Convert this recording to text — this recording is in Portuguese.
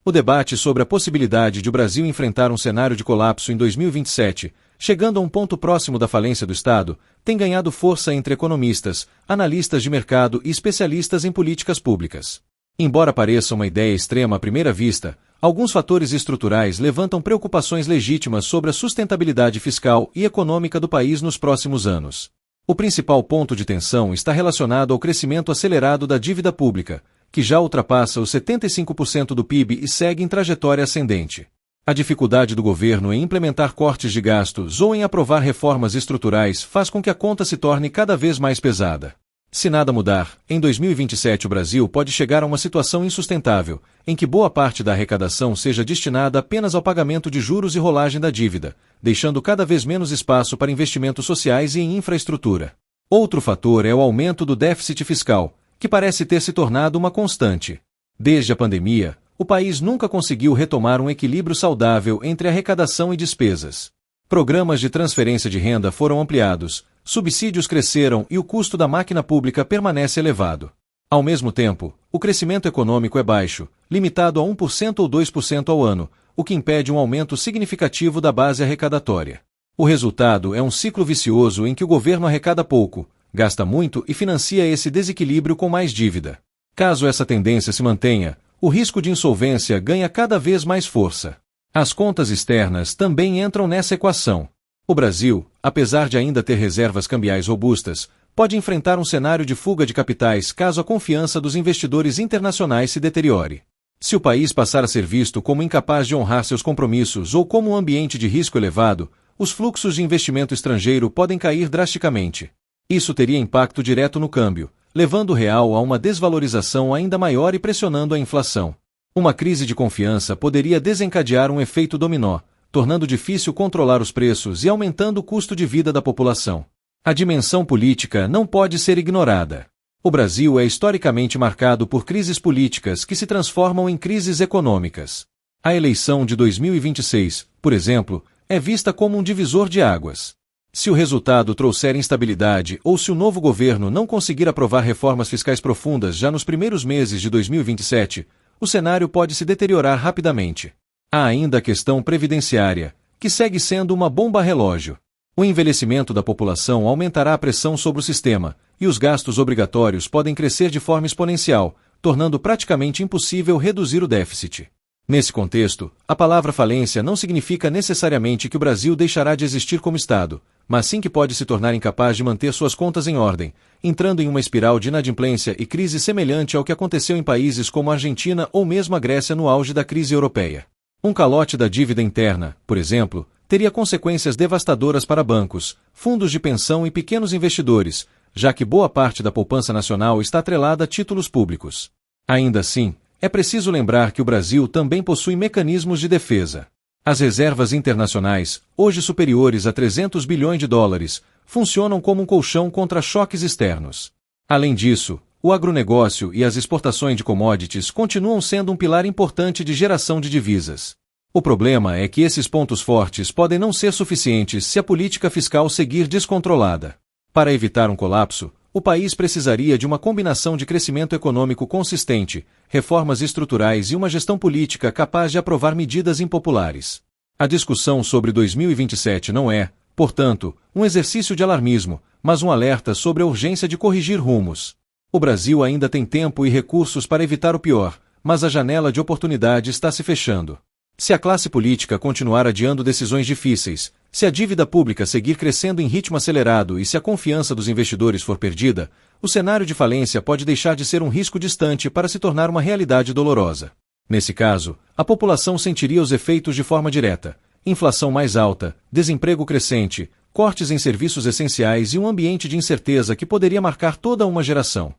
O debate sobre a possibilidade de o Brasil enfrentar um cenário de colapso em 2027, chegando a um ponto próximo da falência do Estado, tem ganhado força entre economistas, analistas de mercado e especialistas em políticas públicas. Embora pareça uma ideia extrema à primeira vista, alguns fatores estruturais levantam preocupações legítimas sobre a sustentabilidade fiscal e econômica do país nos próximos anos. O principal ponto de tensão está relacionado ao crescimento acelerado da dívida pública, que já ultrapassa os 75% do PIB e segue em trajetória ascendente. A dificuldade do governo em implementar cortes de gastos ou em aprovar reformas estruturais faz com que a conta se torne cada vez mais pesada. Se nada mudar, em 2027 o Brasil pode chegar a uma situação insustentável, em que boa parte da arrecadação seja destinada apenas ao pagamento de juros e rolagem da dívida, deixando cada vez menos espaço para investimentos sociais e em infraestrutura. Outro fator é o aumento do déficit fiscal, que parece ter se tornado uma constante. Desde a pandemia, o país nunca conseguiu retomar um equilíbrio saudável entre arrecadação e despesas. Programas de transferência de renda foram ampliados, subsídios cresceram e o custo da máquina pública permanece elevado. Ao mesmo tempo, o crescimento econômico é baixo, limitado a 1% ou 2% ao ano, o que impede um aumento significativo da base arrecadatória. O resultado é um ciclo vicioso em que o governo arrecada pouco, gasta muito e financia esse desequilíbrio com mais dívida. Caso essa tendência se mantenha, o risco de insolvência ganha cada vez mais força. As contas externas também entram nessa equação. O Brasil, apesar de ainda ter reservas cambiais robustas, pode enfrentar um cenário de fuga de capitais caso a confiança dos investidores internacionais se deteriore. Se o país passar a ser visto como incapaz de honrar seus compromissos ou como um ambiente de risco elevado, os fluxos de investimento estrangeiro podem cair drasticamente. Isso teria impacto direto no câmbio, levando o real a uma desvalorização ainda maior e pressionando a inflação. Uma crise de confiança poderia desencadear um efeito dominó, tornando difícil controlar os preços e aumentando o custo de vida da população. A dimensão política não pode ser ignorada. O Brasil é historicamente marcado por crises políticas que se transformam em crises econômicas. A eleição de 2026, por exemplo, é vista como um divisor de águas. Se o resultado trouxer instabilidade ou se o novo governo não conseguir aprovar reformas fiscais profundas já nos primeiros meses de 2027, o cenário pode se deteriorar rapidamente. Há ainda a questão previdenciária, que segue sendo uma bomba relógio. O envelhecimento da população aumentará a pressão sobre o sistema, e os gastos obrigatórios podem crescer de forma exponencial, tornando praticamente impossível reduzir o déficit. Nesse contexto, a palavra falência não significa necessariamente que o Brasil deixará de existir como Estado, mas sim que pode se tornar incapaz de manter suas contas em ordem, entrando em uma espiral de inadimplência e crise semelhante ao que aconteceu em países como a Argentina ou mesmo a Grécia no auge da crise europeia. Um calote da dívida interna, por exemplo, teria consequências devastadoras para bancos, fundos de pensão e pequenos investidores, já que boa parte da poupança nacional está atrelada a títulos públicos. Ainda assim, é preciso lembrar que o Brasil também possui mecanismos de defesa. As reservas internacionais, hoje superiores a 300 bilhões de dólares, funcionam como um colchão contra choques externos. Além disso, o agronegócio e as exportações de commodities continuam sendo um pilar importante de geração de divisas. O problema é que esses pontos fortes podem não ser suficientes se a política fiscal seguir descontrolada. Para evitar um colapso, o país precisaria de uma combinação de crescimento econômico consistente, reformas estruturais e uma gestão política capaz de aprovar medidas impopulares. A discussão sobre 2027 não é, portanto, um exercício de alarmismo, mas um alerta sobre a urgência de corrigir rumos. O Brasil ainda tem tempo e recursos para evitar o pior, mas a janela de oportunidade está se fechando. Se a classe política continuar adiando decisões difíceis, se a dívida pública seguir crescendo em ritmo acelerado e se a confiança dos investidores for perdida, o cenário de falência pode deixar de ser um risco distante para se tornar uma realidade dolorosa. Nesse caso, a população sentiria os efeitos de forma direta: inflação mais alta, desemprego crescente, cortes em serviços essenciais e um ambiente de incerteza que poderia marcar toda uma geração.